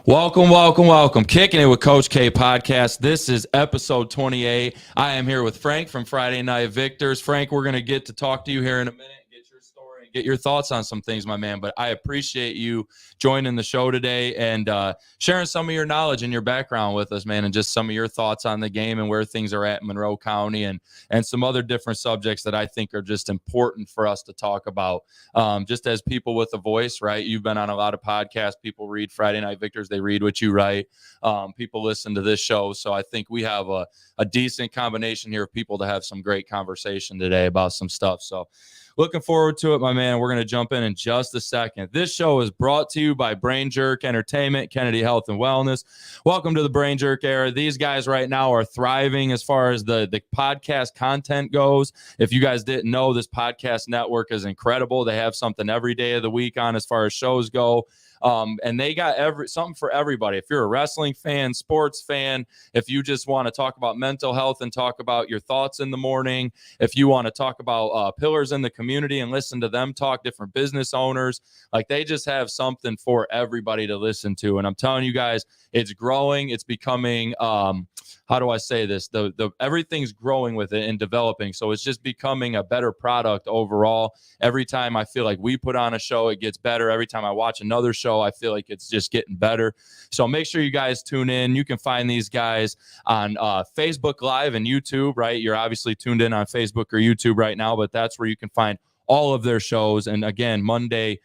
Welcome, welcome, welcome. Kicking It with Coach K podcast. This is episode 28. I am here with Frank from Friday Night Victors. Frank, we're going to get to talk to you here in a minute, get your story, and get your thoughts on some things, my man. But I appreciate you joining the show today and sharing some of your knowledge and your background with us, man, and just some of your thoughts on the game and where things are at in Monroe County and some other different subjects that I think are just important for us to talk about. Just as people with a voice, right? You've been on a lot of podcasts. People read Friday Night Victors. They read what you write. People listen to this show. So I think we have a decent combination here of people to have some great conversation today about some stuff. So looking forward to it, my man. We're going to jump in just a second. This show is brought to you by Brain Jerk Entertainment, Kennedy Health and Wellness. Welcome to the Brain Jerk era. These guys right now are thriving as far as the podcast content goes. If you guys didn't know, this podcast network is incredible. They have something every day of the week on as far as shows go. And they got something for everybody. If you're a wrestling fan, sports fan, if you just want to talk about mental health and talk about your thoughts in the morning, if you want to talk about pillars in the community and listen to them talk, different business owners, like they just have something for everybody to listen to. And I'm telling you guys, it's growing. It's becoming, how do I say this? The everything's growing with it and developing. So it's just becoming a better product overall. Every time I feel like we put on a show, it gets better. Every time I watch another show, I feel like it's just getting better. So make sure you guys tune in. You can find these guys on Facebook Live and YouTube, right? You're obviously tuned in on Facebook or YouTube right now, but that's where you can find all of their shows. And again, Monday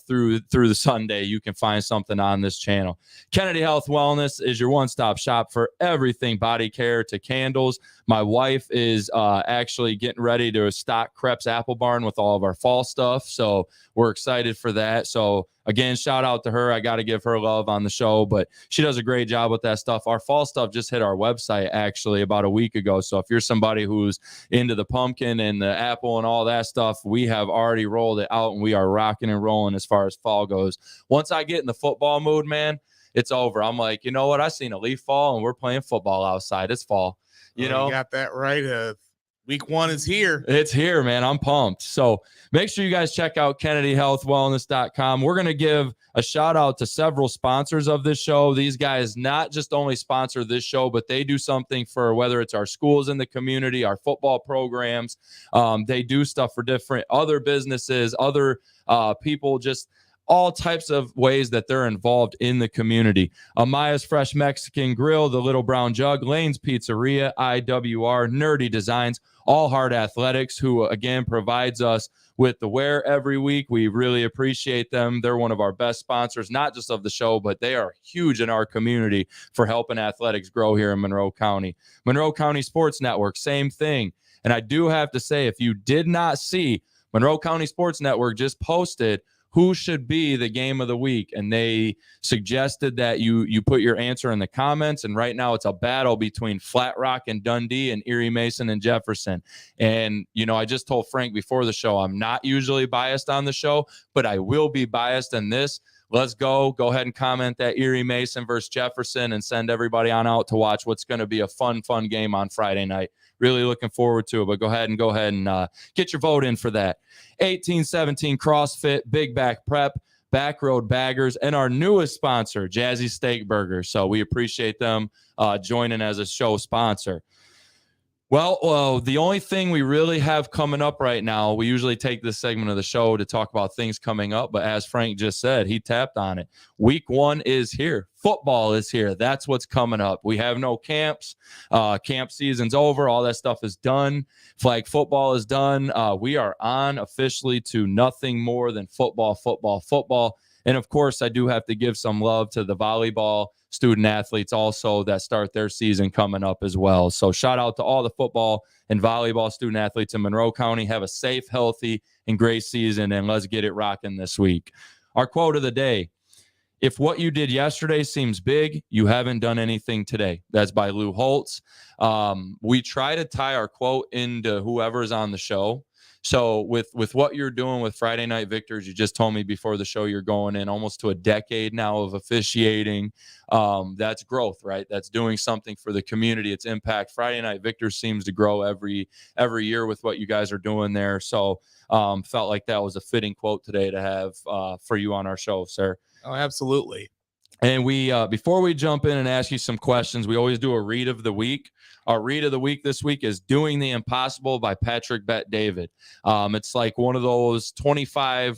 through the Sunday, you can find something on this channel. Kennedy Health Wellness is your one-stop shop for everything body care to candles. My wife is actually getting ready to stock Crepes Apple Barn with all of our fall stuff, so we're excited for that. So again, shout out to her. I got to give her love on the show, but she does a great job with that stuff. Our fall stuff just hit our website actually about a week ago. So if you're somebody who's into the pumpkin and the apple and all that stuff, we have already rolled it out and we are rocking and rolling as far as fall goes. Once I get in the football mood, man, it's over. I'm like, you know what? I seen a leaf fall and we're playing football outside. It's fall. You know, you got that right. Week one is here. It's here, man. I'm pumped. So make sure you guys check out KennedyHealthWellness.com. We're going to give a shout out to several sponsors of this show. These guys not just only sponsor this show, but they do something for whether it's our schools in the community, our football programs. They do stuff for different other businesses, other people, just all types of ways that they're involved in the community. Amaya's Fresh Mexican Grill, the Little Brown Jug, Lane's Pizzeria, IWR, Nerdy Designs, All Hard Athletics, who again provides us with the wear every week. We really appreciate them. They're one of our best sponsors, not just of the show, but they are huge in our community for helping athletics grow here in Monroe County. Monroe County Sports Network, same thing. And I do have to say, if you did not see, Monroe County Sports Network just posted who should be the game of the week, and they suggested that you put your answer in the comments. And right now it's a battle between Flat Rock and Dundee and Erie Mason and Jefferson. And you know, I just told Frank before the show, I'm not usually biased on the show, but I will be biased in this. Let's go ahead and comment that Erie Mason versus Jefferson and send everybody on out to watch what's going to be a fun game on Friday night. Really looking forward to it, but go ahead and get your vote in for that. 1817 CrossFit, Big Back Prep, Back Road Baggers, and our newest sponsor, Jazzy Steak Burgers. So we appreciate them joining as a show sponsor. Well, the only thing we really have coming up right now, we usually take this segment of the show to talk about things coming up, but as Frank just said, he tapped on it. Week one is here. Football is here. That's what's coming up. We have no camps. Camp season's over. All that stuff is done. Flag football is done. We are on officially to nothing more than football. And of course, I do have to give some love to the volleyball student athletes also that start their season coming up as well. So shout out to all the football and volleyball student athletes in Monroe County. Have a safe, healthy, and great season, and let's get it rocking this week. Our quote of the day: if what you did yesterday seems big, you haven't done anything today. That's by Lou Holtz. We try to tie our quote into whoever's on the show. So with what you're doing with Friday Night Victors, you just told me before the show you're going in almost to a decade now of officiating. That's growth, right? That's doing something for the community. It's impact. Friday Night Victors seems to grow every year with what you guys are doing there. So felt like that was a fitting quote today to have for you on our show, sir. Oh, absolutely. And we, before we jump in and ask you some questions, we always do a read of the week. Our read of the week this week is Doing the Impossible by Patrick Bet-David. It's like one of those 25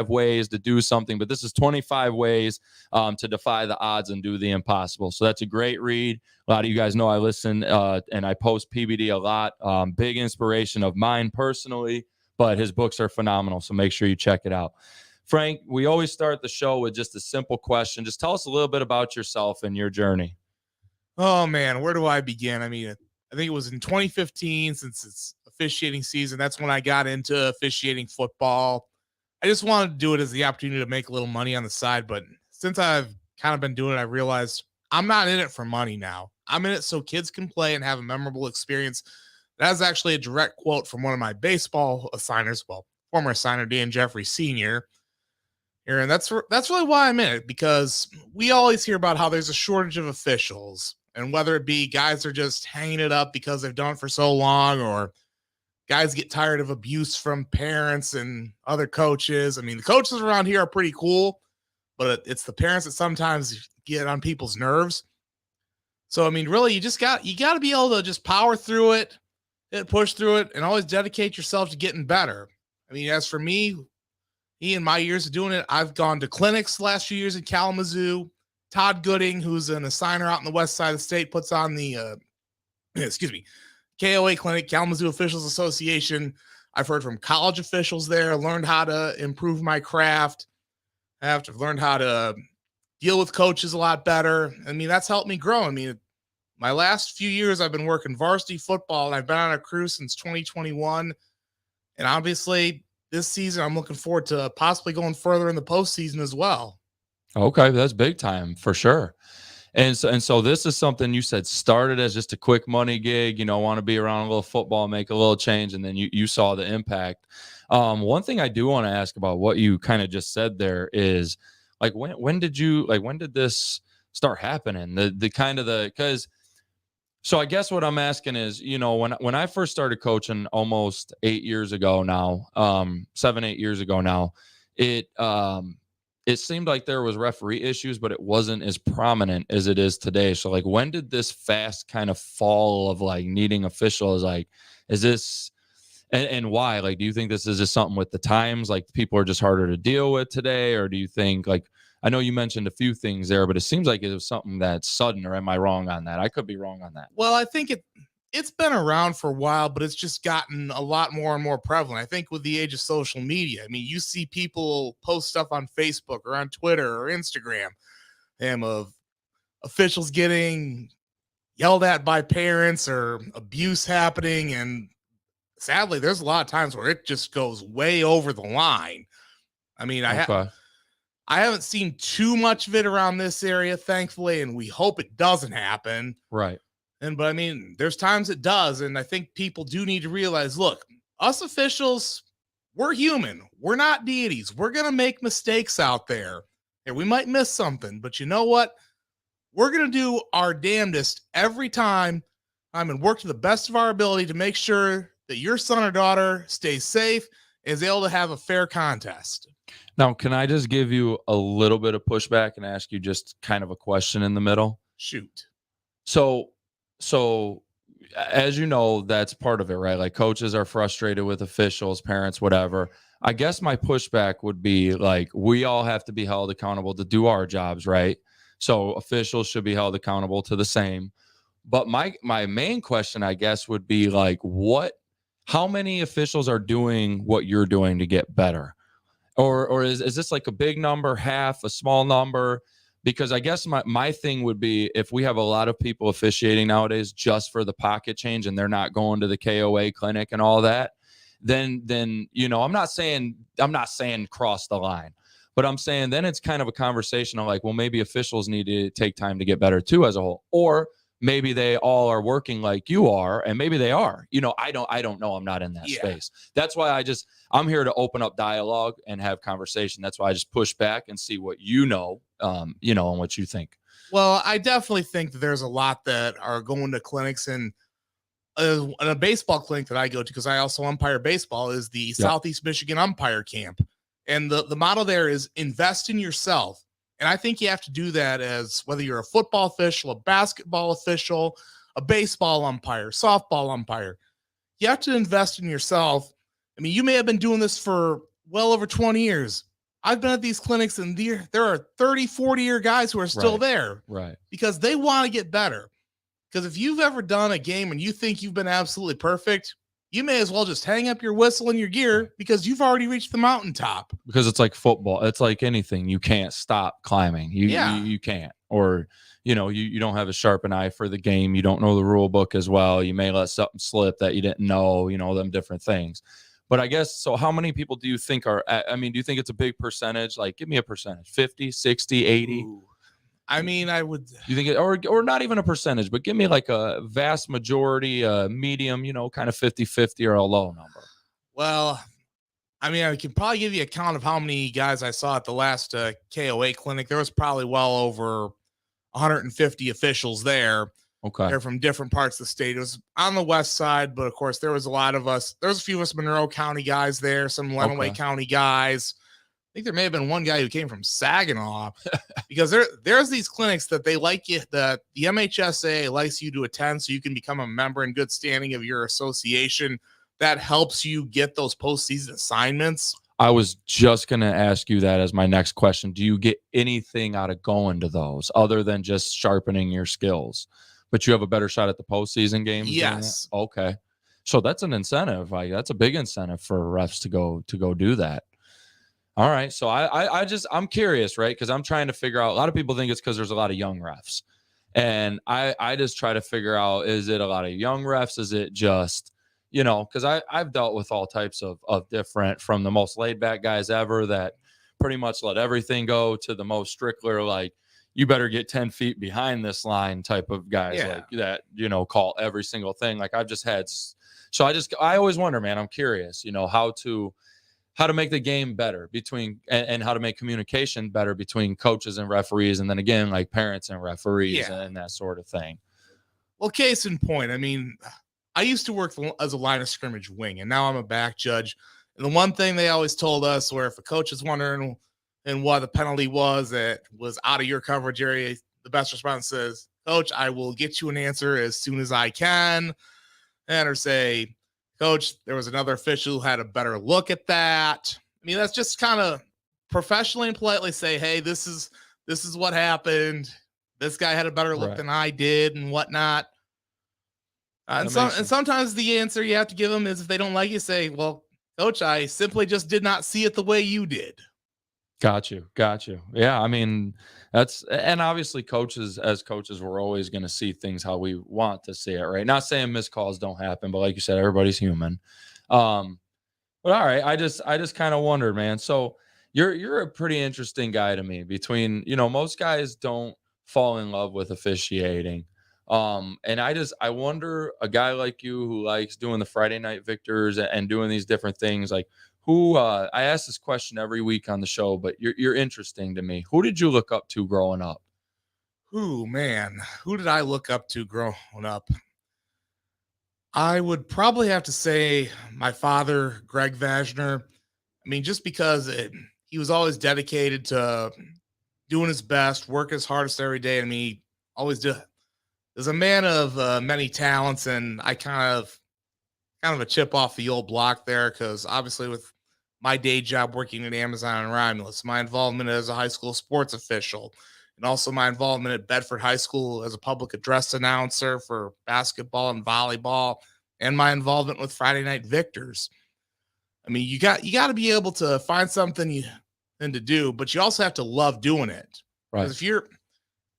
ways to do something, but this is 25 ways to defy the odds and do the impossible. So that's a great read. A lot of you guys know I listen and I post PBD a lot. Big inspiration of mine personally, but his books are phenomenal. So make sure you check it out. Frank, we always start the show with just a simple question. Just tell us a little bit about yourself and your journey. Oh, man, where do I begin? I mean, I think it was in 2015, since it's officiating season. That's when I got into officiating football. I just wanted to do it as the opportunity to make a little money on the side. But since I've kind of been doing it, I realized I'm not in it for money now. I'm in it so kids can play and have a memorable experience. That is actually a direct quote from one of my baseball assigners, former assigner Dan Jeffrey Sr., and that's really why I'm in it, because we always hear about how there's a shortage of officials, and whether it be guys are just hanging it up because they've done it for so long, or guys get tired of abuse from parents and other coaches. I mean, the coaches around here are pretty cool, but it's the parents that sometimes get on people's nerves. So, I mean, really, you got to be able to just power through it, push through it, and always dedicate yourself to getting better. I mean, as for me, in my years of doing it, I've gone to clinics the last few years in Kalamazoo. Todd Gooding, who's an assigner out in the west side of the state, puts on the KOA clinic, Kalamazoo Officials Association. I've heard from college officials there, learned how to improve my craft. I've learned how to deal with coaches a lot better. I mean, that's helped me grow. I mean, my last few years, I've been working varsity football, and I've been on a crew since 2021. And obviously, this season, I'm looking forward to possibly going further in the postseason as well. Okay, that's big time for sure. And so this is something you said started as just a quick money gig, want to be around a little football, make a little change, and then you saw the impact. One thing I do want to ask about what you kind of just said there is, like, when did this start happening? So I guess what I'm asking is, when I first started coaching almost 8 years ago now, 7-8 years ago now, it seemed like there was referee issues, but it wasn't as prominent as it is today. So, like, when did this fast kind of fall of like needing officials? Like, is this and why? Like, do you think this is just something with the times? Like, people are just harder to deal with today, or do you think, like, I know you mentioned a few things there, but it seems like it was something that's sudden, or am I wrong on that? I could be wrong on that. Well, I think it's been around for a while, but it's just gotten a lot more and more prevalent. I think with the age of social media, I mean, you see people post stuff on Facebook or on Twitter or Instagram, of officials getting yelled at by parents or abuse happening. And sadly, there's a lot of times where it just goes way over the line. I mean, I haven't seen too much of it around this area, thankfully, and we hope it doesn't happen. Right. But I mean, there's times it does. And I think people do need to realize, look, us officials, we're human. We're not deities. We're going to make mistakes out there. And we might miss something, but you know what? We're going to do our damnedest every time and work to the best of our ability to make sure that your son or daughter stays safe and is able to have a fair contest. Now, can I just give you a little bit of pushback and ask you just kind of a question in the middle? Shoot. So as you know, that's part of it, right? Like, coaches are frustrated with officials, parents, whatever. I guess my pushback would be, like, we all have to be held accountable to do our jobs, right? So officials should be held accountable to the same. But my main question, I guess, would be, like, how many officials are doing what you're doing to get better? Or is this like a big number, half, a small number? Because I guess my thing would be, if we have a lot of people officiating nowadays just for the pocket change and they're not going to the KOA clinic and all that, then I'm not saying cross the line, but I'm saying then it's kind of a conversation of, like, well, maybe officials need to take time to get better too as a whole, or maybe they all are working like you are, and maybe they are. I don't know. I'm not in that space. That's why I'm here to open up dialogue and have conversation. That's why I just push back and see what and what you think. Well, I definitely think that there's a lot that are going to clinics, and a baseball clinic that I go to, because I also umpire baseball, is the Southeast Michigan Umpire Camp. And the motto there is invest in yourself. And I think you have to do that as whether you're a football official, a basketball official, a baseball umpire, softball umpire. You have to invest in yourself. I mean, you may have been doing this for well over 20 years. I've been at these clinics and there are 30, 40-year guys who are still there because they want to get better. Because if you've ever done a game and you think you've been absolutely perfect, you may as well just hang up your whistle and your gear because you've already reached the mountaintop. Because it's like football. It's like anything. You can't stop climbing. You can't. Or, you don't have a sharp eye for the game. You don't know the rule book as well. You may let something slip that you didn't know, them different things. But I guess, so how many people do you think do you think it's a big percentage? Like, give me a percentage, 50, 60, 80? Ooh. I mean, I would. You think or not even a percentage, but give me like a vast majority, medium, kind of 50-50 or a low number. Well, I mean, I can probably give you a count of how many guys I saw at the last KOA clinic. There was probably well over 150 officials there. Okay. They're from different parts of the state. It was on the west side, but of course, there was a lot of us. There was a few of us Monroe County guys there, some Lenawee County guys. I think there may have been one guy who came from Saginaw because there's these clinics that they like you, the MHSA likes you to attend so you can become a member in good standing of your association. That helps you get those postseason assignments. I was just going to ask you that as my next question. Do you get anything out of going to those other than just sharpening your skills? But you have a better shot at the postseason games? Yes. Okay. So that's an incentive. That's a big incentive for refs to go do that. All right. So I'm curious, right? Because I'm trying to figure out, a lot of people think it's because there's a lot of young refs. And I just try to figure out, is it a lot of young refs? Is it just, because I've dealt with all types of different, from the most laid back guys ever that pretty much let everything go to the most strickler, like, you better get 10 feet behind this line type of guys like that, call every single thing. Like I've just had. So I always wonder, man, I'm curious, how to make the game better between and how to make communication better between coaches and referees. And then again, like parents and referees and that sort of thing. Well, case in point, I mean, I used to work as a line of scrimmage wing, and now I'm a back judge. And the one thing they always told us, where if a coach is wondering and what the penalty was that was out of your coverage area, the best response is, Coach, I will get you an answer as soon as I can. And or say, Coach, there was another official who had a better look at that. I mean, that's just kind of professionally and politely say, hey, this is what happened. This guy had a better look than I did and whatnot. And sometimes the answer you have to give them is, if they don't like you, say, well, Coach, I simply just did not see it the way you did. Got you. Yeah, I mean, and obviously coaches, we're always going to see things how we want to see it, right? Not saying missed calls don't happen, but like you said, everybody's human. But all right, I just kind of wondered, man. So you're a pretty interesting guy to me. Between, most guys don't fall in love with officiating. And I wonder, a guy like you who likes doing the Friday Night Victors and doing these different things, like, who I ask this question every week on the show, but you're interesting to me. Who did you look up to growing up? Ooh, man, who did I look up to growing up? I would probably have to say my father, Greg Vashner. I mean, just because he was always dedicated to doing his best, work his hardest every day. I mean, he always did. Is a man of many talents, and I kind of a chip off the old block there, because obviously with my day job working at Amazon and Romulus, my involvement as a high school sports official, and also my involvement at Bedford High School as a public address announcer for basketball and volleyball, and my involvement with Friday Night Victors. I mean, you got to be able to find something to do, but you also have to love doing it. Right. Because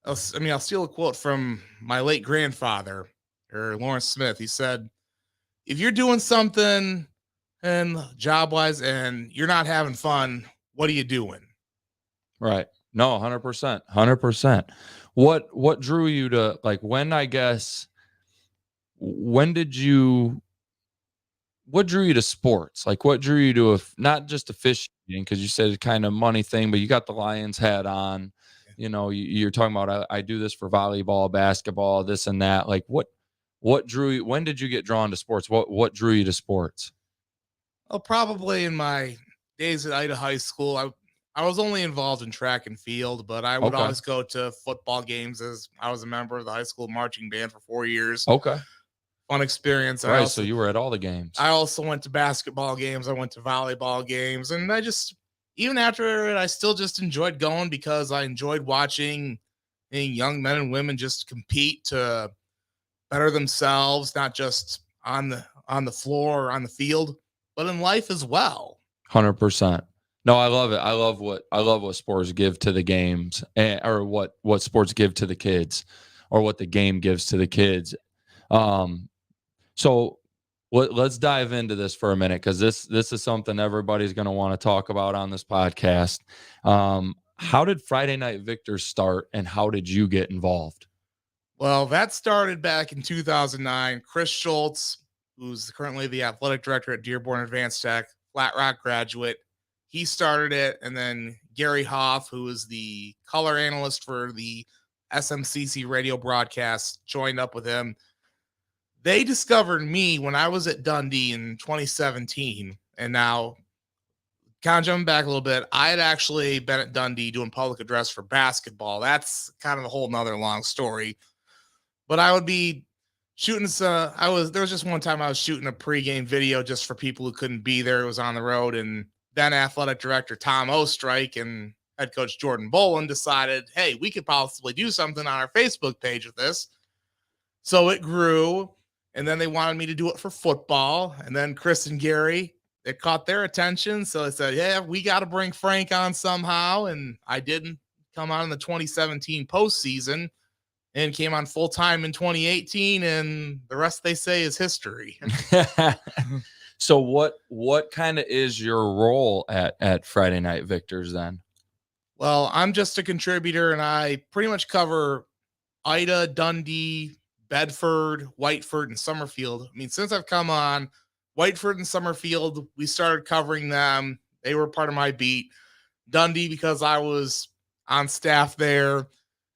I'll steal a quote from my late grandfather, or Lawrence Smith. He said, if you're doing something and job-wise and you're not having fun, what are you doing? Right. No, 100%. What drew you to, like, what drew you to sports? Like, what drew you to not just officiating, because you said kind of money thing, but you got the Lions hat on, you're talking about, I do this for volleyball, basketball, this and that. Like, what drew you? When did you get drawn to sports? What drew you to sports? Well, probably in my days at Ida High School, I was only involved in track and field, but I would Okay. always go to football games as I was a member of the high school marching band for 4 years. Okay. Fun experience. Right. So you were at all the games. I also went to basketball games. I went to volleyball games, and even after it, I still just enjoyed going because I enjoyed watching young men and women just compete to better themselves, not just on the floor or on the field, but in life as well. 100%. No, I love it. I love what sports give to the games, or what sports give to the kids, or what the game gives to the kids. So let's dive into this for a minute, because this is something everybody's going to want to talk about on this podcast. How did Friday Night Victors start, and how did you get involved? Well, that started back in 2009. Chris Schultz, who's currently the athletic director at Dearborn Advanced Tech, Flat Rock graduate, he started it. And then Gary Hoff, who is the color analyst for the SMCC radio broadcast, joined up with him. They discovered me when I was at Dundee in 2017. And now, kind of jumping back a little bit, I had actually been at Dundee doing public address for basketball. That's kind of a whole nother long story. But I would be shooting there was just one time I was shooting a pregame video just for people who couldn't be there. It was on the road. And then athletic director Tom Ostrike and head coach Jordan Bolin decided, hey, we could possibly do something on our Facebook page with this. So it grew. And then they wanted me to do it for football. And then Chris and Gary, it caught their attention. So they said, yeah, we got to bring Frank on somehow. And I didn't come on in the 2017 postseason and came on full time in 2018. And the rest, they say, is history. So what kind of is your role at Friday Night Victors then? Well, I'm just a contributor, and I pretty much cover Ida, Dundee, Bedford, Whiteford, and Summerfield. I mean, since I've come on, Whiteford and Summerfield, we started covering them. They were part of my beat. Dundee, because I was on staff there.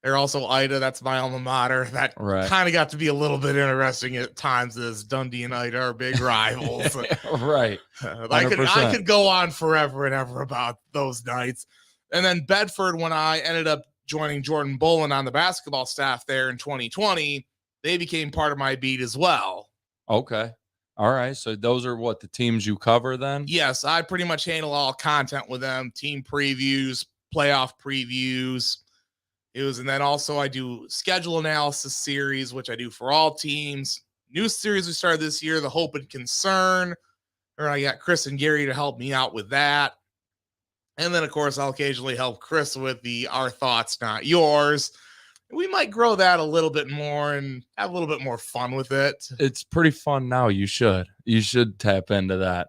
They're also Ida. That's my alma mater. That kind of got to be a little bit interesting at times, as Dundee and Ida are big rivals. Right. I could go on forever and ever about those nights. And then Bedford, when I ended up joining Jordan Bolin on the basketball staff there in 2020, they became part of my beat as well. Okay. All right. So those are the teams you cover then? Yes, I pretty much handle all content with them, team previews, playoff previews. And then also I do schedule analysis series, which I do for all teams. New series we started this year, the Hope and Concern. Or I got Chris and Gary to help me out with that. And then, of course, I'll occasionally help Chris with the Our Thoughts, Not Yours. We might grow that a little bit more and have a little bit more fun with it. It's pretty fun now. You should tap into that.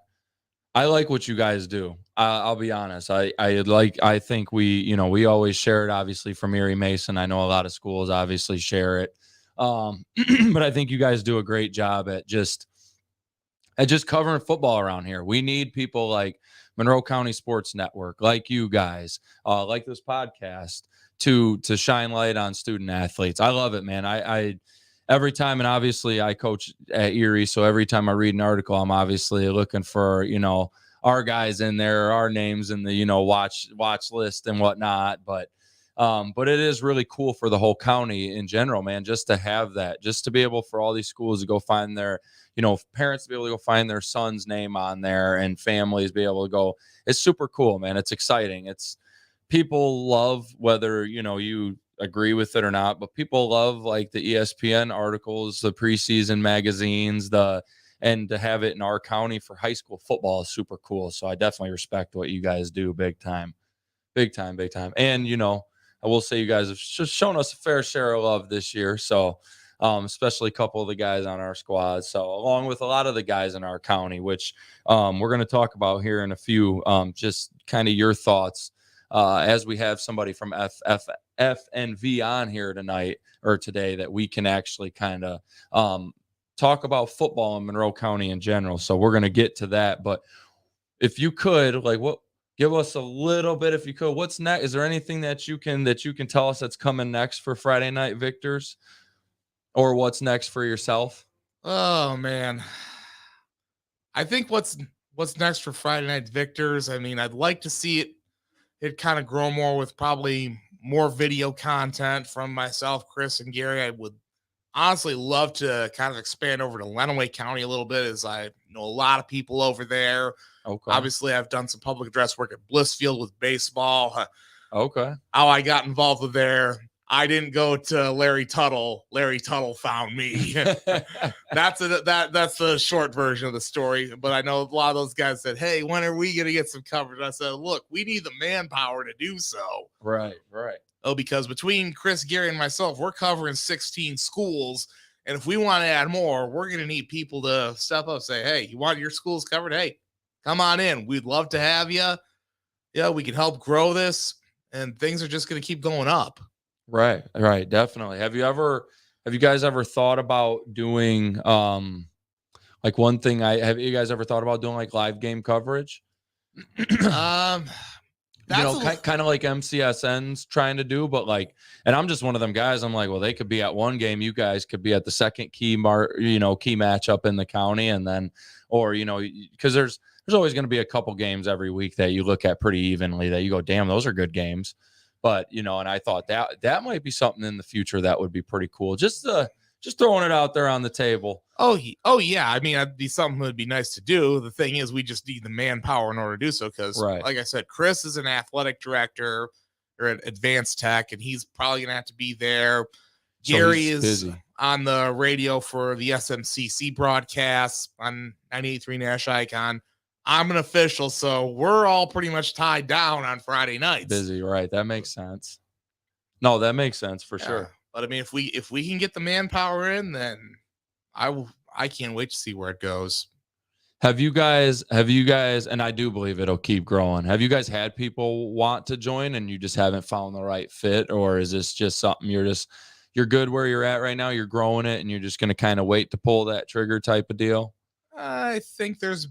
I like what you guys do. I'll be honest. I think we always share it, obviously, from Erie Mason. I know a lot of schools obviously share it. But I think you guys do a great job at just covering football around here. We need people like Monroe County Sports Network, like you guys, like this podcast, to shine light on student athletes. I love it, man. I every time, and obviously I coach at Erie, so every time I read an article, I'm obviously looking for, our guys in there, our names in the, watch list and whatnot. But it is really cool for the whole county in general, man, just to have that, just to be able for all these schools to go find their, parents to be able to go find their son's name on there, and families be able to go. It's super cool, man. It's exciting. People love, whether, you agree with it or not, but people love like the ESPN articles, the preseason magazines, and to have it in our county for high school football is super cool. So I definitely respect what you guys do. Big time. And, I will say you guys have just shown us a fair share of love this year. So, especially a couple of the guys on our squad. So along with a lot of the guys in our county, which we're going to talk about here in a few, just kind of your thoughts as we have somebody from FNV on here tonight or today that we can actually kind of talk about football in Monroe County in general. So we're going to get to that. But if you could, give us a little bit, if you could, what's next? Is there anything that you can tell us that's coming next for Friday Night Victors, or what's next for yourself? Oh man, I think what's next for Friday Night Victors, I mean, I'd like to see it it kind of grow more with probably more video content from myself, Chris, and Gary. I would honestly love to kind of expand over to Lenawee County a little bit, as I know a lot of people over there. Okay. Obviously, I've done some public address work at Blissfield with baseball. Okay. How I got involved with there, I didn't go to Larry Tuttle. Larry Tuttle found me. That's the short version of the story. But I know a lot of those guys said, "Hey, when are we going to get some coverage?" I said, "Look, we need the manpower to do so." Right. Oh, because between Chris, Gary, and myself, we're covering 16 schools. And if we want to add more, we're going to need people to step up, say, "Hey, you want your schools covered? Hey, come on in. We'd love to have you. Yeah, we can help grow this." And things are just going to keep going up. Right. Definitely. Have you guys ever thought about doing, like one thing have you guys ever thought about doing like live game coverage? That's kind of like MCSN's trying to do, but like, and I'm just one of them guys. I'm like, well, they could be at one game. You guys could be at the second key matchup in the county. And then, or, cause there's always going to be a couple games every week that you look at pretty evenly that you go, damn, those are good games. But, and I thought that might be something in the future that would be pretty cool. Just throwing it out there on the table. Oh yeah. I mean, that'd be something that'd be nice to do. The thing is, we just need the manpower in order to do so. Because, like I said, Chris is an athletic director or at Advanced Tech, and he's probably gonna have to be there. Gary is busy on the radio for the SMCC broadcasts on 98.3 Nash Icon. I'm an official, so we're all pretty much tied down on Friday nights. Busy, right? That makes sense. No, that makes sense for sure. But I mean, if we can get the manpower in, then I can't wait to see where it goes. Have you guys, and I do believe it'll keep growing. Have you guys had people want to join and you just haven't found the right fit, or is this just something you're good where you're at right now? You're growing it and you're just going to kind of wait to pull that trigger type of deal? I think there's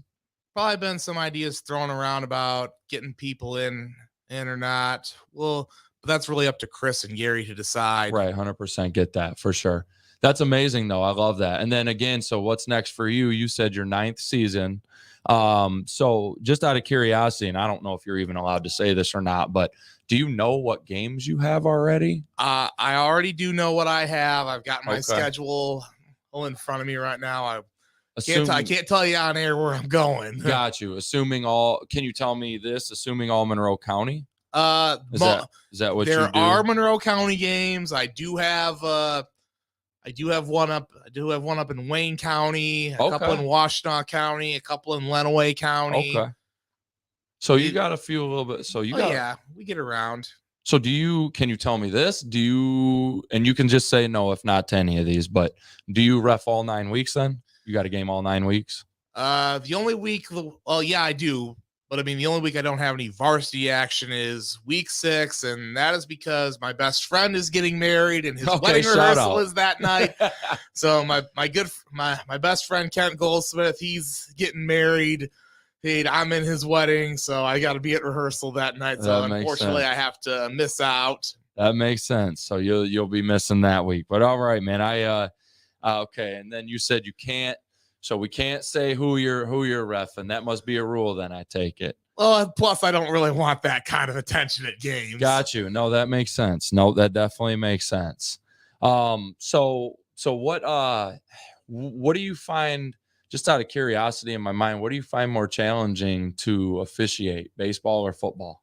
probably been some ideas thrown around about getting people in or not. Well, but that's really up to Chris and Gary to decide. Right. 100% get that for sure. That's amazing though. I love that. And then again, so what's next for you? You said your 9th season. So just out of curiosity, and I don't know if you're even allowed to say this or not, but do you know what games you have already? I already do know what I have. I've got my schedule all in front of me right now. I can't tell you on air where I'm going. Got you. Can you tell me this? Assuming all Monroe County? Is that what there are Monroe County games? I do have one up. I do have one up in Wayne County, a couple in Washtenaw County, a couple in Lenawee County. Okay. So you got a few a little bit. So we get around. So can you tell me this? And you can just say no if not to any of these, but do you ref all 9 weeks then? You got a game all 9 weeks? The only week, I do. But I mean, the only week I don't have any varsity action is week 6. And that is because my best friend is getting married and his wedding rehearsal is that night. So my best friend, Kent Goldsmith, he's getting married. I'm in his wedding. So I got to be at rehearsal that night. So unfortunately I have to miss out. That makes sense. So you'll be missing that week, but all right, man. Okay. And then you said you can't. So we can't say who you're reffing. That must be a rule then, I take it. Well, plus I don't really want that kind of attention at games. Got you. No, that makes sense. No, that definitely makes sense. So what do you find, just out of curiosity in my mind, what do you find more challenging to officiate, baseball or football?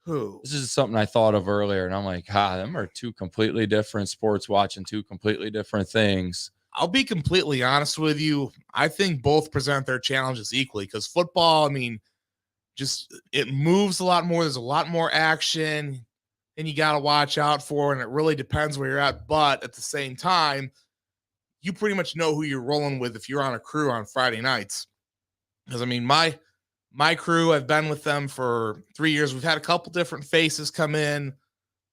This is something I thought of earlier, and I'm like, them are two completely different sports, watching two completely different things. I'll be completely honest with you. I think both present their challenges equally, because football, I mean, just it moves a lot more. There's a lot more action, and you got to watch out for, and it really depends where you're at. But at the same time, you pretty much know who you're rolling with if you're on a crew on Friday nights. Because I mean, my crew, I've been with them for 3 years. We've had a couple different faces come in,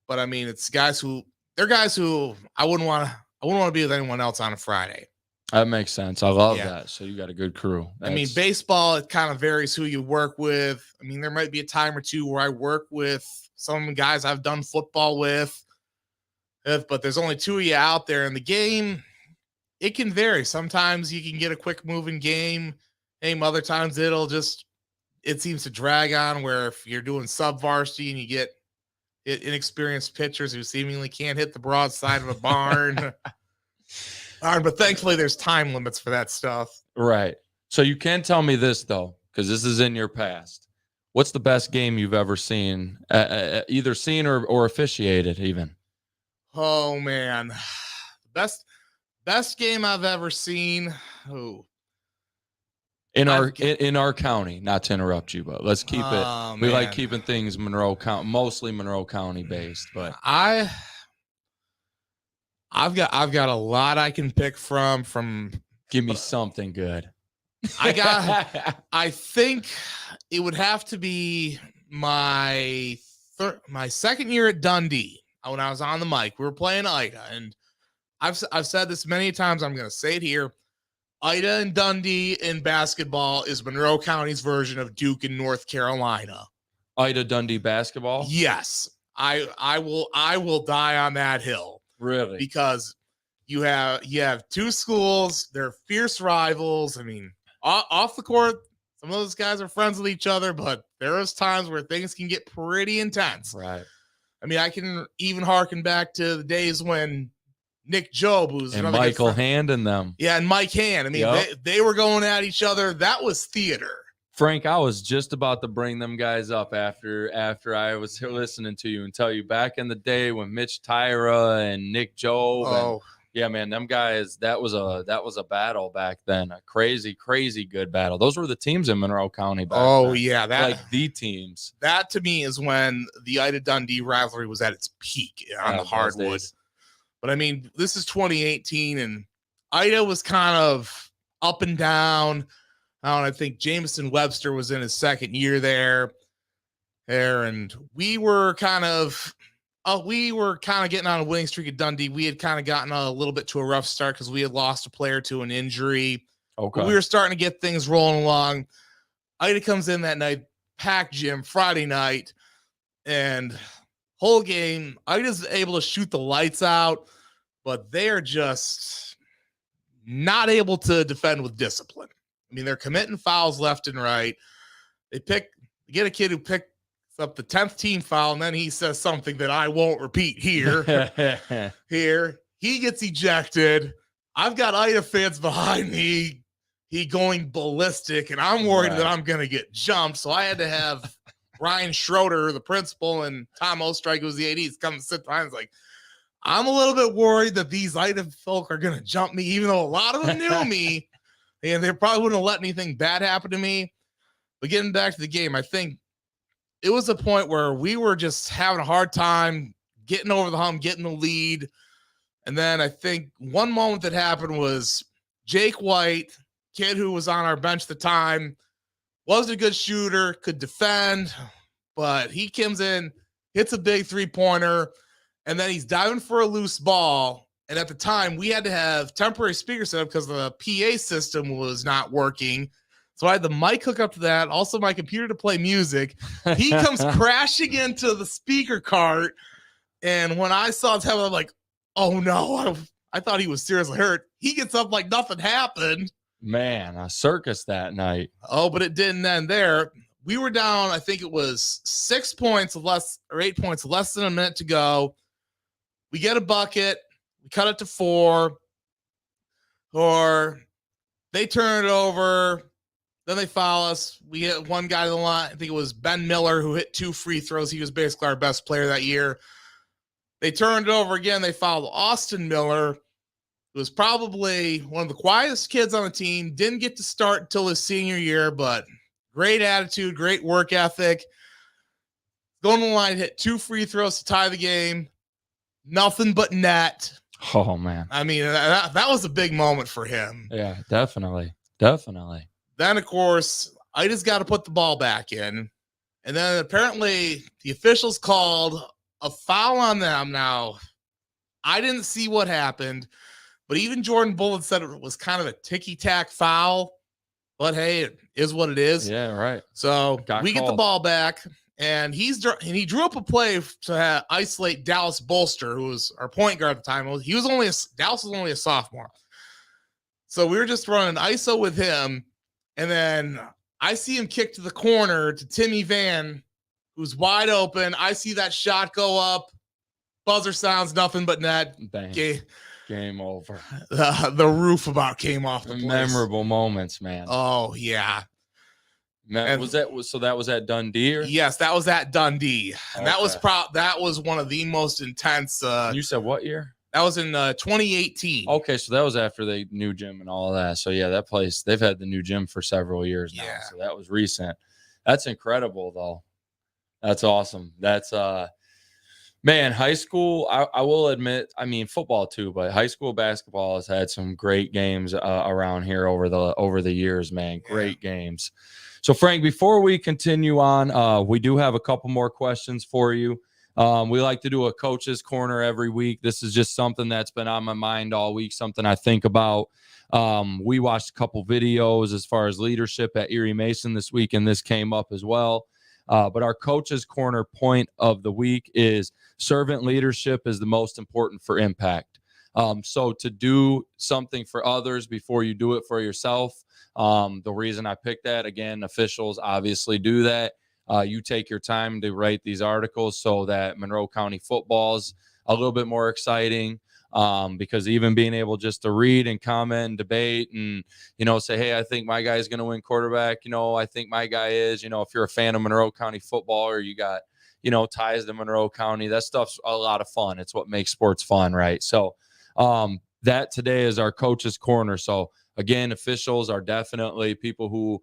but I mean, it's guys who I wouldn't want to be with anyone else on a Friday. That makes sense. I love that. So you got a good crew. I mean, baseball, it kind of varies who you work with. I mean, there might be a time or two where I work with some guys I've done football with, but there's only 2 of you out there in the game. It can vary. Sometimes you can get a quick moving game. Other times it it seems to drag on, where if you're doing sub varsity and you get inexperienced pitchers who seemingly can't hit the broadside of a barn. But thankfully there's time limits for that stuff. Right. So you can tell me this, though, because this is in your past. What's the best game you've ever seen, either seen or officiated even? Oh, man. Best game I've ever seen. Oh. In our county, not to interrupt you, but let's keep it. We like keeping things Monroe County, mostly Monroe County based. But I've got a lot I can pick from. Give me something good. I think it would have to be my second year at Dundee when I was on the mic. We were playing Ida, and I've said this many times. I'm going to say it here. Ida and Dundee in basketball is Monroe County's version of Duke in North Carolina. Ida Dundee basketball? Yes. I will die on that hill. Really? Because you have two schools, they're fierce rivals. I mean, off the court, some of those guys are friends with each other, but there is times where things can get pretty intense. Right. I mean, I can even harken back to the days when Nick Job, who's and Michael Hand and them. Yeah, and Mike Hand. I mean, they were going at each other. That was theater. Frank, I was just about to bring them guys up after I was listening to you and tell you back in the day when Mitch Tyra and Nick Job. Oh, yeah, man, them guys. That was a battle back then. A crazy, crazy good battle. Those were the teams in Monroe County back then. Yeah, like the teams. That to me is when the Ida Dundee rivalry was at its peak on the hardwood. But I mean, this is 2018, and Ida was kind of up and down. I think Jameson Webster was in his second year there, and we were kind of getting on a winning streak at Dundee. We had kind of gotten a little bit to a rough start because we had lost a player to an injury. Okay, but we were starting to get things rolling along. Ida comes in that night, packed gym, Friday night, and whole game, Ida's able to shoot the lights out, but they are just not able to defend with discipline. I mean, they're committing fouls left and right. They get a kid who picked up the 10th team foul, and then he says something that I won't repeat here. Here, he gets ejected. I've got Ida fans behind me. He going ballistic, and I'm worried that I'm going to get jumped. So I had to have Ryan Schroeder, the principal, and Tom Ostrike, who's the ADs, come and sit behind. It's like, I'm a little bit worried that these Ida folk are going to jump me, even though a lot of them knew me, and they probably wouldn't have let anything bad happen to me. But getting back to the game, I think it was a point where we were just having a hard time getting over the hump, getting the lead. And then I think one moment that happened was Jake White, kid who was on our bench at the time, wasn't a good shooter, could defend, but he comes in, hits a big three-pointer, and then he's diving for a loose ball. And at the time, we had to have temporary speaker set up because the PA system was not working. So I had the mic hook up to that, also my computer to play music. He comes crashing into the speaker cart, and when I saw it happen, I'm like, oh no, I thought he was seriously hurt. He gets up like nothing happened. Man, a circus that night. Oh, but it didn't end there. We were down, I think it was 6 points less or 8 points, less than a minute to go. We get a bucket. We cut it to 4. Or they turn it over. Then they foul us. We hit one guy to the line. I think it was Ben Miller who hit 2 free throws. He was basically our best player that year. They turned it over again. They fouled Austin Miller, who was probably one of the quietest kids on the team. Didn't get to start until his senior year, but great attitude, great work ethic. Going to the line, hit 2 free throws to tie the game. Nothing but net. Oh, man. I mean, that was a big moment for him. Yeah, definitely. Definitely. Then, of course, Ida's got to put the ball back in. And then apparently the officials called a foul on them. Now, I didn't see what happened, but even Jordan Bullitt said it was kind of a ticky-tack foul. But, hey, it is what it is. Yeah, right. So we get the ball back, and he drew up a play to isolate Dallas Bolster, who was our point guard at the time. Dallas was only a sophomore. So we were just running ISO with him. And then I see him kick to the corner to Timmy Van, who's wide open. I see that shot go up. Buzzer sounds, nothing but net. Bang. Game over. The roof about came off the place. Memorable moments, man. Oh, yeah. And that was at Dundee? Yes, that was at Dundee. And that was one of the most intense. You said what year? That was in 2018. Okay, so that was after the new gym and all of that. So yeah, that place, they've had the new gym for several years now. Yeah. So that was recent. That's incredible though. That's awesome. That's man, high school, I will admit, I mean football too, but high school basketball has had some great games around here over the years, man. Great games. So Frank, before we continue on, we do have a couple more questions for you. We like to do a coach's corner every week. This is just something that's been on my mind all week, something I think about. We watched a couple videos as far as leadership at Erie Mason this week, and this came up as well. But our coach's corner point of the week is servant leadership is the most important for impact. So to do something for others before you do it for yourself, the reason I picked that, again, officials obviously do that. You take your time to write these articles so that Monroe County football is a little bit more exciting, because even being able just to read and comment and debate and, say, hey, I think my guy is going to win quarterback. I think my guy is, if you're a fan of Monroe County football or you got, ties to Monroe County, that stuff's a lot of fun. It's what makes sports fun, right? So that today is our coach's corner. So again, officials are definitely people who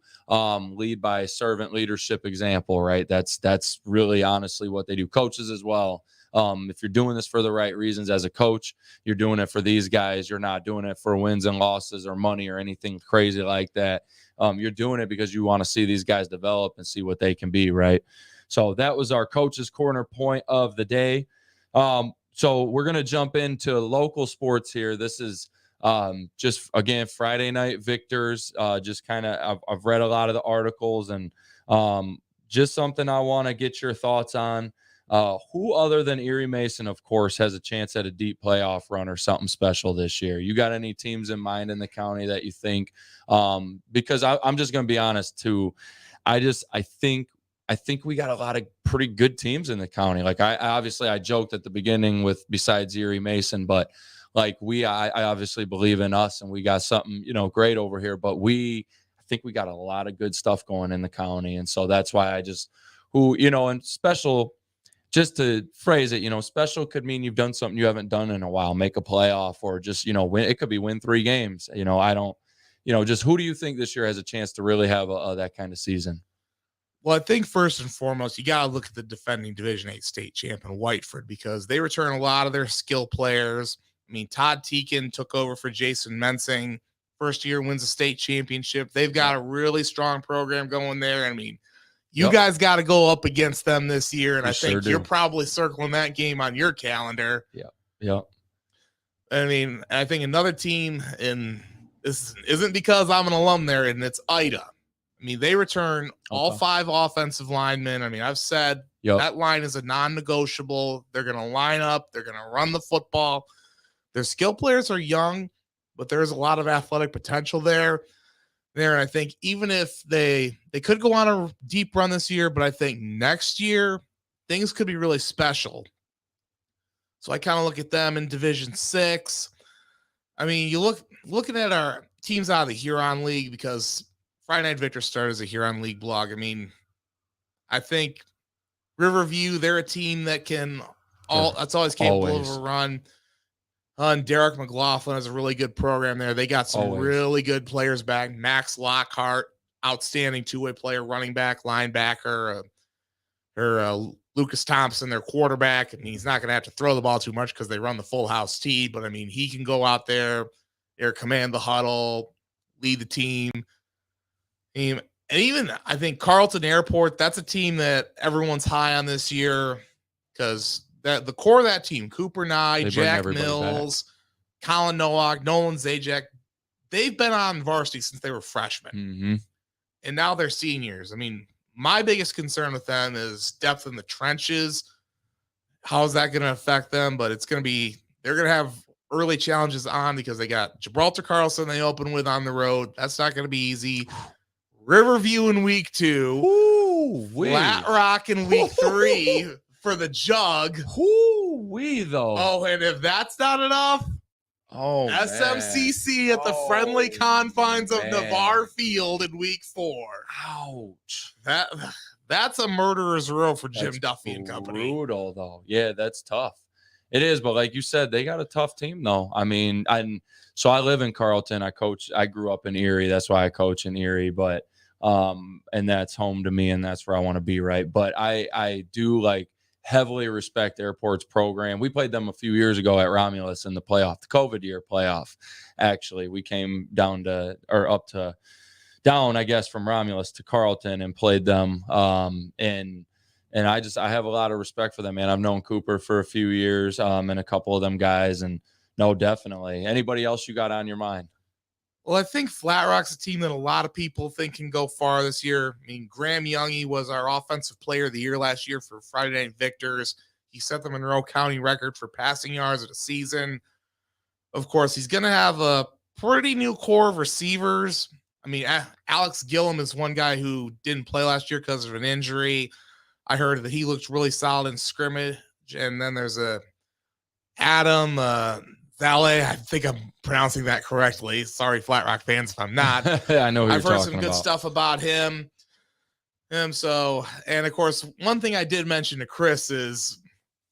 lead by servant leadership example, right? That's really honestly what they do. Coaches as well. If you're doing this for the right reasons as a coach, you're doing it for these guys. You're not doing it for wins and losses or money or anything crazy like that. You're doing it because you want to see these guys develop and see what they can be, right? So that was our coach's corner point of the day. So we're going to jump into local sports here. This is just, again, Friday night victors. Just kind of, I've read a lot of the articles and just something I want to get your thoughts on. Who other than Erie Mason, of course, has a chance at a deep playoff run or something special this year? You got any teams in mind in the county that you think? Because I'm just going to be honest too. I think we got a lot of pretty good teams in the county. Like I joked at the beginning with besides Erie Mason, but like I obviously believe in us and we got something, great over here, but I think we got a lot of good stuff going in the county. And so that's why and special, just to phrase it, special could mean you've done something you haven't done in a while, make a playoff or just, win. It could be win 3 games. Just who do you think this year has a chance to really have that kind of season? Well, I think first and foremost, you got to look at the defending Division 8 state champion, Whiteford, because they return a lot of their skill players. I mean, Todd Kickin took over for Jason Mensing. First year wins a state championship. They've got a really strong program going there. I mean, you guys got to go up against them this year, and I think you're probably circling that game on your calendar. Yeah. I mean, I think another team, and this isn't because I'm an alum there, and it's Ida. I mean, they return all 5 offensive linemen. I mean, I've said that line is a non-negotiable. They're going to line up. They're going to run the football. Their skill players are young, but there's a lot of athletic potential there. And I think even if they could go on a deep run this year, but I think next year things could be really special. So I kind of look at them in Division 6. I mean, looking at our teams out of the Huron League, because Friday Night Victor started as a Huron League blog. I mean, I think Riverview, they're a team that that's always capable of a run. And Derek McLaughlin has a really good program there. They got some really good players back. Max Lockhart, outstanding 2-way player, running back, linebacker, Lucas Thompson, their quarterback. I mean, he's not going to have to throw the ball too much because they run the full house tee, but I mean, he can go out there, command the huddle, lead the team. And even I think Carlton Airport, that's a team that everyone's high on this year because the core of that team, Cooper Nye, Jack Mills, Colin Nowak, Nolan Zajac, they've been on varsity since they were freshmen. Mm-hmm. And now they're seniors. I mean, my biggest concern with them is depth in the trenches. How is that going to affect them? But they're going to have early challenges on because they got Gibraltar Carlson they open with on the road. That's not going to be easy. Riverview in week 2. Ooh-wee. Flat Rock in week 3 for the jug. Ooh-wee, though. Oh, and if that's not enough, SMCC at the friendly confines of Navarre Field in week 4. Ouch. That's a murderer's row for Jim Duffy and company. Brutal, though. Yeah, that's tough. It is, but like you said, they got a tough team, though. I mean, so I live in Carlton. I grew up in Erie. That's why I coach in Erie, but and that's home to me, and that's where I want to be, right? But I do like heavily respect Airport's program. We played them a few years ago at Romulus in the playoff, the COVID year playoff. Actually, we came down, I guess, from Romulus to Carlton and played them. And I have a lot of respect for them, man. I've known Cooper for a few years, and a couple of them guys, and no, definitely. Anybody else you got on your mind? Well, I think Flat Rock's a team that a lot of people think can go far this year. I mean, Graham Youngie was our offensive player of the year last year for Friday Night Victors. He set the Monroe County record for passing yards of the season. Of course, he's going to have a pretty new core of receivers. I mean, Alex Gillum is one guy who didn't play last year because of an injury. I heard that he looked really solid in scrimmage. And then there's Adam Valet. I think I'm pronouncing that correctly. Sorry, Flat Rock fans, if I'm not. I know who I've you're heard talking some good about. stuff about him. So, and of course, one thing I did mention to Chris is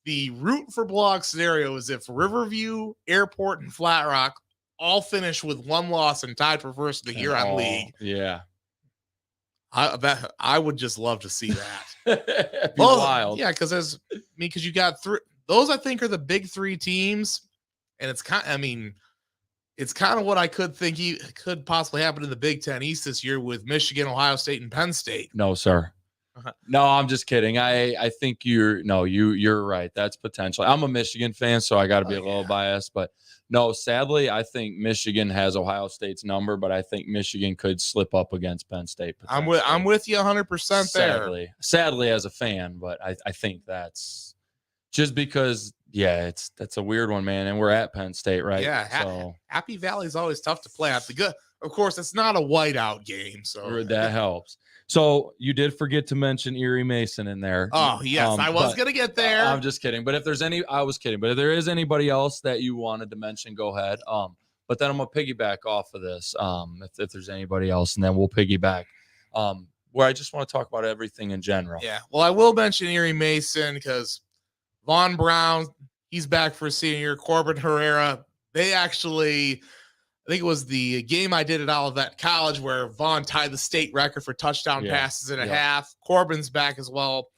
the root for blog scenario is if Riverview, Airport, and Flat Rock all finish with 1 loss and tied for first of the Huron League. Yeah. I would just love to see that. Wild. Yeah, because you got 3. Those I think are the big 3 teams, and it's kind of what I could think could possibly happen in the Big Ten East this year with Michigan, Ohio State, and Penn State. No, sir. No, I'm just kidding. I think you're right. That's potential. I'm a Michigan fan, so I got to be a little biased, but no, sadly, I think Michigan has Ohio State's number, but I think Michigan could slip up against Penn State. I'm with you 100% there. Sadly, as a fan, but I think that's just because, that's a weird one, man. And we're at Penn State, right? Yeah. So Happy Valley is always tough to play at. Of course, it's not a whiteout game, so that helps. So you did forget to mention Erie Mason in there. Oh, yes, I was going to get there. I'm just kidding. But if I was kidding. But if there is anybody else that you wanted to mention, go ahead. But then I'm going to piggyback off of this. If there's anybody else, and then we'll piggyback. Where I just want to talk about everything in general. Yeah. Well, I will mention Erie Mason because Vaughn Brown, he's back for a senior year. Corbin Herrera, they actually, I think it was the game I did at Olivet College where Vaughn tied the state record for touchdown passes in a half. Corbin's back as well.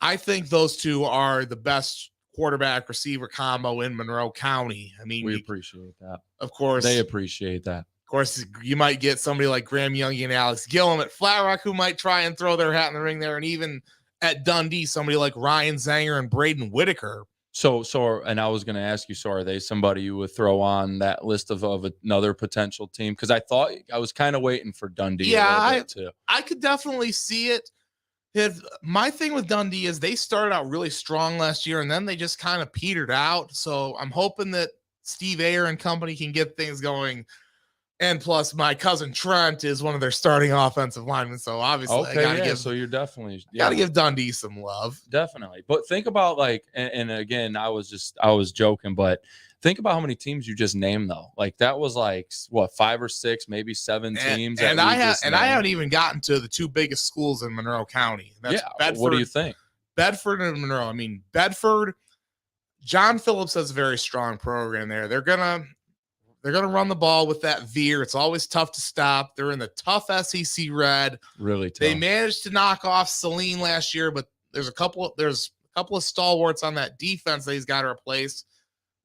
I think those two are the best quarterback receiver combo in Monroe County. I mean, we appreciate that. Of course. They appreciate that. Of course, you might get somebody like Graham Youngie and Alex Gillum at Flat Rock who might try and throw their hat in the ring there. And even at Dundee, somebody like Ryan Zanger and Braden Whitaker. So, and I was going to ask you, so are they somebody you would throw on that list of another potential team? Because I thought I was kind of waiting for Dundee. Yeah, I could definitely see it. My thing with Dundee is they started out really strong last year, and then they just kind of petered out. So I'm hoping that Steve Ayer and company can get things going. And plus, my cousin Trent is one of their starting offensive linemen. So obviously, so you're definitely got to give Dundee some love. Definitely. But think about and again, I was joking, but think about how many teams you just named though. Like that was like what, 5 or 6, maybe 7 teams. And I haven't even gotten to the 2 biggest schools in Monroe County. That's Bedford, what do you think? Bedford and Monroe. I mean, Bedford, John Phillips has a very strong program there. They're gonna run the ball with that veer. It's always tough to stop. They're in the tough SEC Red. Really tough. They managed to knock off Saline last year, but there's a couple of stalwarts on that defense that he's got to replace.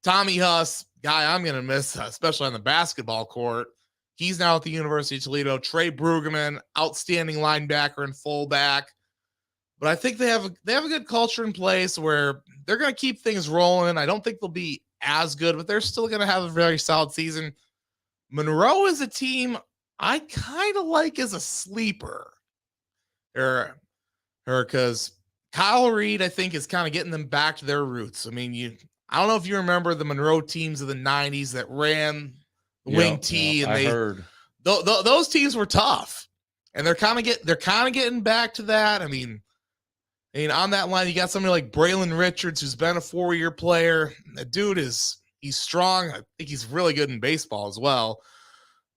Tommy Huss, guy I'm going to miss, especially on the basketball court. He's now at the University of Toledo. Trey Brueggemann, outstanding linebacker and fullback. But I think they have a good culture in place where they're going to keep things rolling. I don't think they'll be as good, but they're still going to have a very solid season. Monroe is a team I kind of like as a sleeper. Because Kyle Reed, I think, is kind of getting them back to their roots. I mean, I don't know if you remember the Monroe teams of the 90s that ran the wing T, and I heard those teams were tough. And they're kind of getting back to that. I mean, on that line, you got somebody like Braylon Richards, who's been a 4-year player. That dude he's strong. I think he's really good in baseball as well.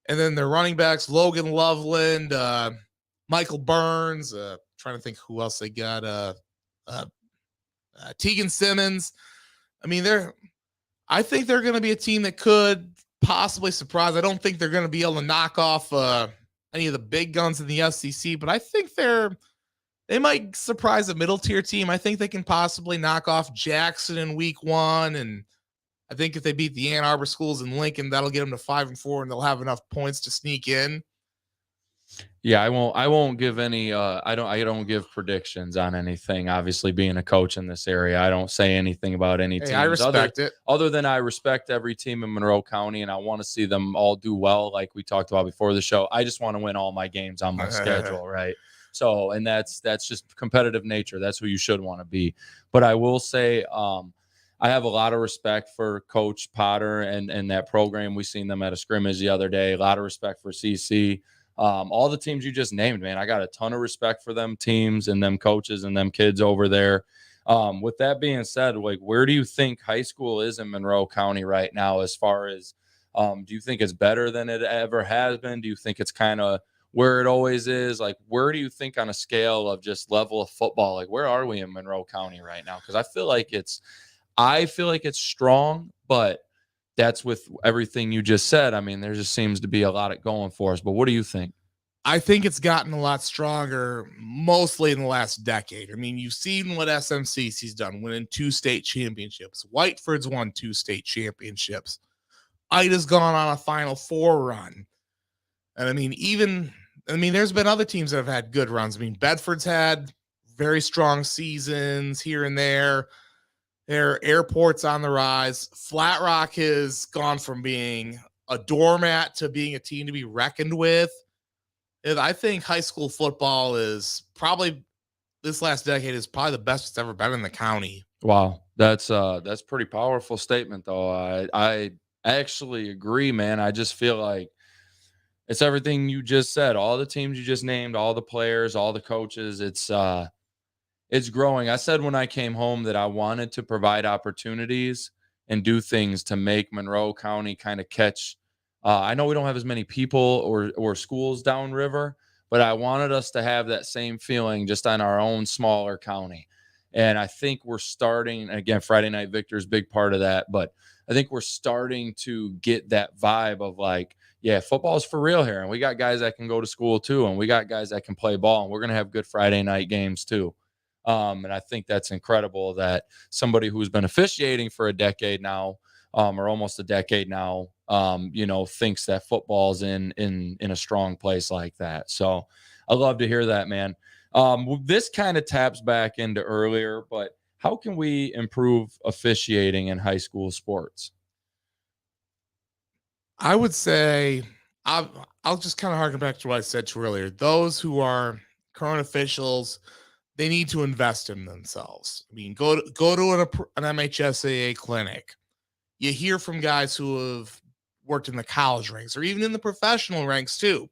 And then their running backs, Logan Loveland, Michael Burns, trying to think who else they got. Tegan Simmons. I mean, I think they're going to be a team that could possibly surprise. I don't think they're going to be able to knock off any of the big guns in the SEC, but I think they might surprise a middle tier team. I think they can possibly knock off Jackson in week 1. And I think if they beat the Ann Arbor schools in Lincoln, that'll get them to 5-4 and they'll have enough points to sneak in. Yeah, I won't give any I don't give predictions on anything. Obviously, being a coach in this area, I don't say anything about any teams. I respect it. Other than I respect every team in Monroe County, and I want to see them all do well, like we talked about before the show. I just want to win all my games on my schedule, right? So, and that's just competitive nature. That's who you should want to be. But I will say, I have a lot of respect for Coach Potter and that program. We seen them at a scrimmage the other day. A lot of respect for CC. All the teams you just named, man, I got a ton of respect for them teams and them coaches and them kids over there. With that being said, like, where do you think high school is in Monroe County right now? As far as, do you think it's better than it ever has been? Do you think it's kind of where it always is? Like, where do you think on a scale of just level of football, like, where are we in Monroe County right now? Because I feel like it's strong, but that's with everything you just said. I mean, there just seems to be a lot of going for us. But what do you think? I think it's gotten a lot stronger, mostly in the last decade. I mean, you've seen what SMCC's done, winning 2 state championships. Whiteford's won 2 state championships. Ida's gone on a Final Four run. And I mean, there's been other teams that have had good runs. I mean, Bedford's had very strong seasons here and there. Their airport's on the rise. Flat Rock has gone from being a doormat to being a team to be reckoned with. And I think high school football is probably, this last decade, is probably the best it's ever been in the county. Wow. That's pretty powerful statement, though. I actually agree, man. I just feel like it's everything you just said. All the teams you just named, all the players, all the coaches, it's growing. I said when I came home that I wanted to provide opportunities and do things to make Monroe County kind of catch. I know we don't have as many people or schools downriver, but I wanted us to have that same feeling just on our own smaller county. And I think we're starting, again, Friday Night Victor is a big part of that, but I think we're starting to get that vibe of like, yeah, football is for real here. And we got guys that can go to school too. And we got guys that can play ball, and we're going to have good Friday night games too. And I think that's incredible that somebody who's been officiating for a decade now, or almost a decade now, thinks that football's in a strong place like that. So I love to hear that, man. This kind of taps back into earlier, but how can we improve officiating in high school sports? I would say I'll just kind of harken back to what I said to earlier. Those who are current officials, they need to invest in themselves. I mean, go to an MHSAA clinic. You hear from guys who have worked in the college ranks or even in the professional ranks too.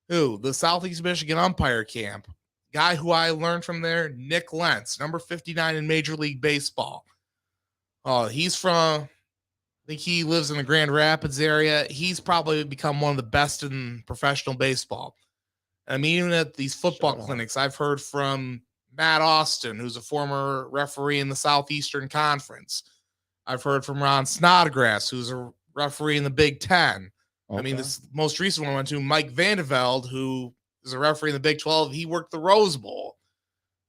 The Southeast Michigan umpire camp. Guy who I learned from there, Nick Lentz, number 59 in Major League Baseball. He's from, I think he lives in the Grand Rapids area. He's probably become one of the best in professional baseball. I mean, even at these football clinics, I've heard from Matt Austin, who's a former referee in the Southeastern Conference. I've heard from Ron Snodgrass, who's a referee in the Big Ten. Okay. I mean, this most recent one I went to, Mike Vandeveld, who is a referee in the Big 12. He worked the Rose Bowl.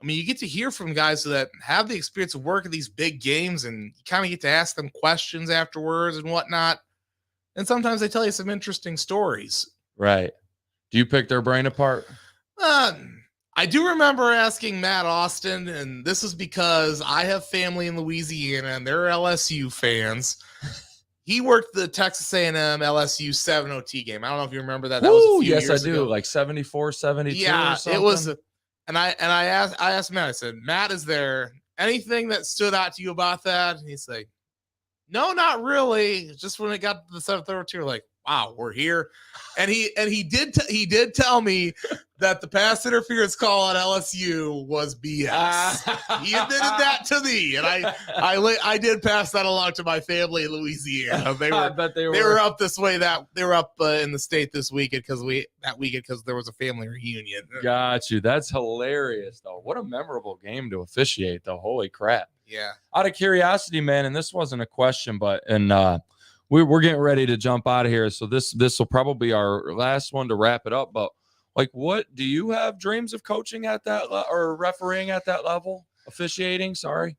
I mean, you get to hear from guys that have the experience of working these big games, and you kind of get to ask them questions afterwards and whatnot. And sometimes they tell you some interesting stories. Right. Do you pick their brain apart? I do remember asking Matt Austin, and this is because I have family in Louisiana, and they're LSU fans. He worked the Texas A&M LSU 7-0 game. I don't know if you remember that. That was a few years I do. ago. Like 74, 72 yeah, or something. It was. And I asked Matt, I said, Matt, is there anything that stood out to you about that? And he's like, No, not really. Just when it got to the 7th tier, like, wow, we're here. And he did tell me that the pass interference call at LSU was BS. He admitted that to me, and I did pass that along to my family in Louisiana. I bet they were up this way, that they were up in the state this weekend because there was a family reunion. Got you. That's hilarious, though. What a memorable game to officiate, though. Holy crap. Yeah. Out of curiosity, man, and this wasn't a question, but we're getting ready to jump out of here, so this will probably be our last one to wrap it up. But like, what do you have dreams of coaching at that or refereeing at that level, officiating? Sorry.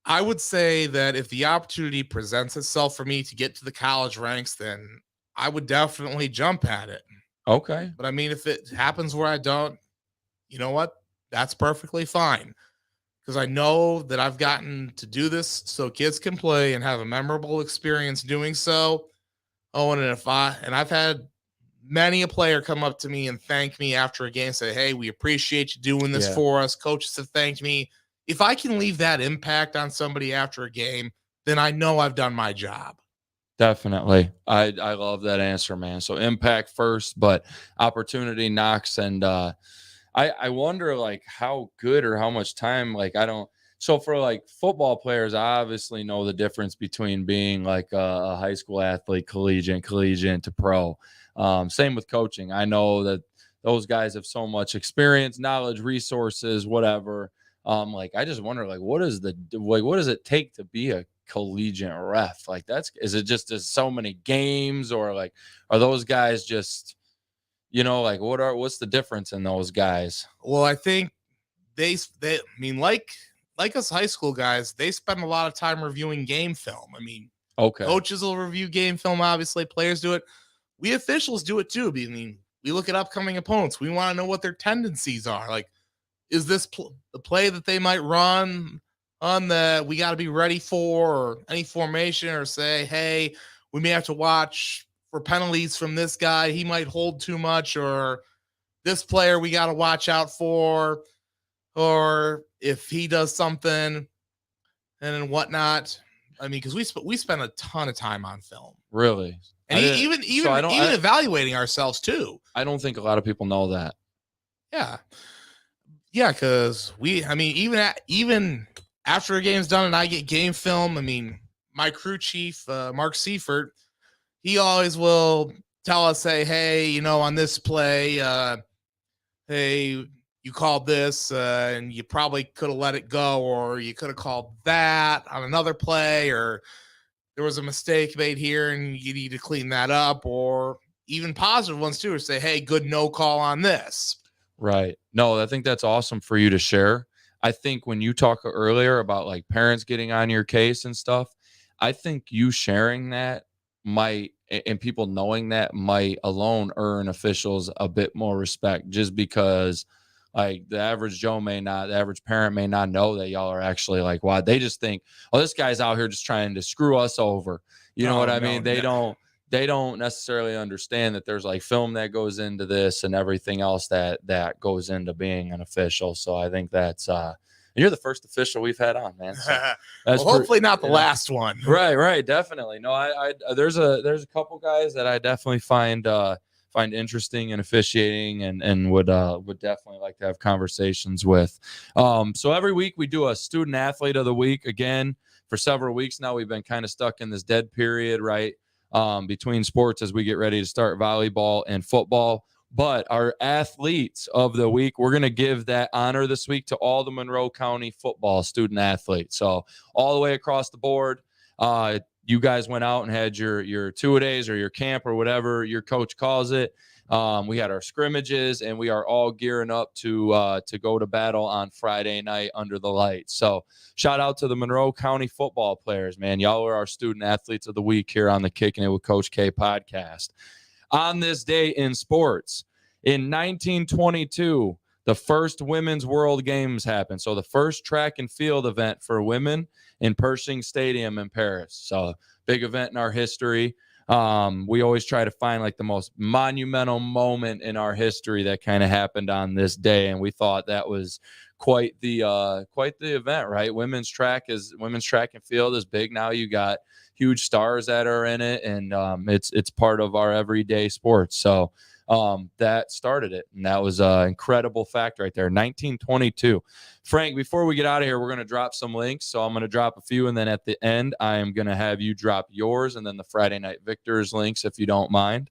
I would say that if the opportunity presents itself for me to get to the college ranks, then I would definitely jump at it. Okay. But I mean, if it happens where I don't, you know what? That's perfectly fine. Because I know that I've gotten to do this so kids can play and have a memorable experience doing so. Oh, and I've had many a player come up to me and thank me after a game, say, "Hey, we appreciate you doing this for us." Coaches have thanked me. If I can leave that impact on somebody after a game, then I know I've done my job. Definitely. I love that answer, man. So impact first, but opportunity knocks. And I wonder like how good or how much time, like I don't. So for like football players, I obviously know the difference between being like a high school athlete, collegiate to pro. Same with coaching. I know that those guys have so much experience, knowledge, resources, whatever. Like I just wonder, like, what does it take to be a collegiate ref? Like, is it just as so many games, or like are those guys just, like what's the difference in those guys? Well, I think they I mean, like us high school guys, they spend a lot of time reviewing game film. I mean, Okay. Coaches will review game film, obviously, players do it. We officials do it too. I mean, we look at upcoming opponents. We want to know what their tendencies are. Like, is this the play that they might run on that we got to be ready for, or any formation, or say, hey, we may have to watch for penalties from this guy. He might hold too much, or this player we got to watch out for, or if he does something and whatnot. I mean, because we spend a ton of time on film. Really? And even evaluating ourselves too. I don't think a lot of people know that. Yeah. Yeah, because even after a game's done and I get game film, I mean, my crew chief, Mark Seifert, he always will tell us, hey, on this play, hey, you called this and you probably could have let it go, or you could have called that on another play, or there was a mistake made here and you need to clean that up, or even positive ones too, or say, hey, good no call on this. Right. No, I think that's awesome for you to share. I think when you talk earlier about like parents getting on your case and stuff, I think you sharing that might, and people knowing that might alone earn officials a bit more respect, just because like the average parent may not know that y'all are actually like, why they just think, oh, this guy's out here just trying to screw us over. You know what I mean? They don't necessarily understand that there's like film that goes into this and everything else that goes into being an official. So I think that's you're the first official we've had on, man. So well, hopefully not the last one. Right, definitely. No, I there's a couple guys that I definitely find interesting in officiating and would definitely like to have conversations with. So every week we do a student athlete of the week. Again, for several weeks now, we've been kind of stuck in this dead period, right? Between sports as we get ready to start volleyball and football. But our athletes of the week, we're going to give that honor this week to all the Monroe County football student athletes. So all the way across the board, you guys went out and had your two-a-days or your camp or whatever your coach calls it. We had our scrimmages, and we are all gearing up to go to battle on Friday night under the lights. So shout out to the Monroe County football players, man. Y'all are our student athletes of the week here on the Kickin' It with Coach K podcast. On this day in sports, in 1922, the first Women's World Games happened. So the first track and field event for women in Pershing Stadium in Paris. So big event in our history. We always try to find like the most monumental moment in our history that kind of happened on this day. And we thought that was quite the event, right? Women's track and field is big now. You got huge stars that are in it, and it's part of our everyday sports. So that started it, and that was an incredible fact right there. 1922. Frank, before we get out of here, we're going to drop some links. So I'm going to drop a few, and then at the end, I am going to have you drop yours and then the Friday Night Victors links, if you don't mind.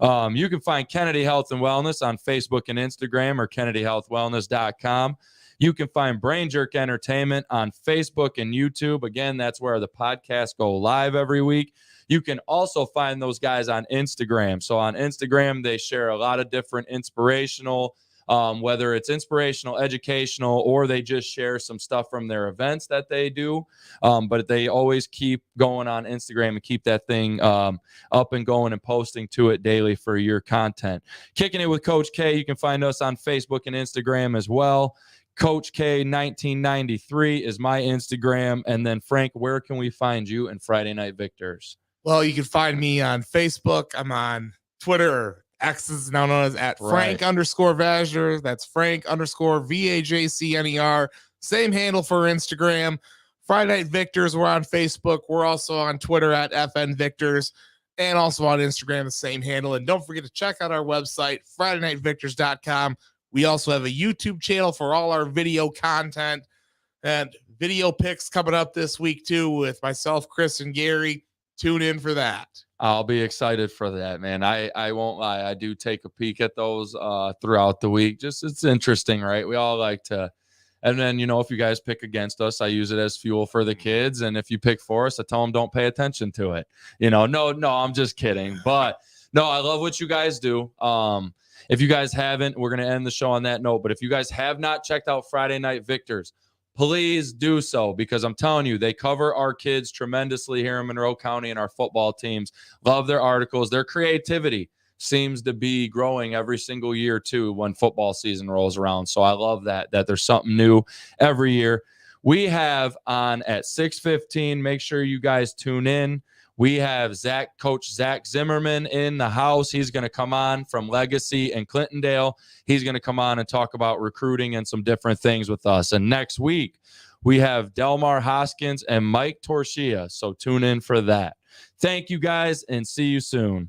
You can find Kennedy Health and Wellness on Facebook and Instagram, or KennedyHealthWellness.com. You can find Brain Jerk Entertainment on Facebook and YouTube. Again, that's where the podcasts go live every week. You can also find those guys on Instagram. So on Instagram, they share a lot of different inspirational, whether it's inspirational, educational, or they just share some stuff from their events that they do. But they always keep going on Instagram and keep that thing up and going and posting to it daily for your content. Kicking It with Coach K. You can find us on Facebook and Instagram as well. Coach K 1993 is my Instagram. And then Frank, where can we find you in Friday Night Victors? Well, you can find me on Facebook. I'm on Twitter, or X is now known as @Frank_Vajner. That's Frank_VAJCNER. Same handle for Instagram. Friday Night Victors, we're on Facebook. We're also on Twitter @FNVictors, and also on Instagram, the same handle. And don't forget to check out our website, FridayNightVictors.com. We also have a YouTube channel for all our video content and video picks coming up this week too, with myself, Chris, and Gary. Tune in for that. I'll be excited for that, man. I won't lie. I do take a peek at those throughout the week. Just, it's interesting, right? We all like to, and then, if you guys pick against us, I use it as fuel for the kids. And if you pick for us, I tell them don't pay attention to it. No, I'm just kidding. But no, I love what you guys do. If you guys haven't, we're going to end the show on that note. But if you guys have not checked out Friday Night Victors, please do so, because I'm telling you, they cover our kids tremendously here in Monroe County, and our football teams love their articles. Their creativity seems to be growing every single year too when football season rolls around. So I love that there's something new every year. We have on at 6:15. Make sure you guys tune in. We have Coach Zach Zimmerman in the house. He's going to come on from Legacy and Clintondale. He's going to come on and talk about recruiting and some different things with us. And next week, we have Delmar Hoskins and Mike Torchia. So tune in for that. Thank you guys, and see you soon.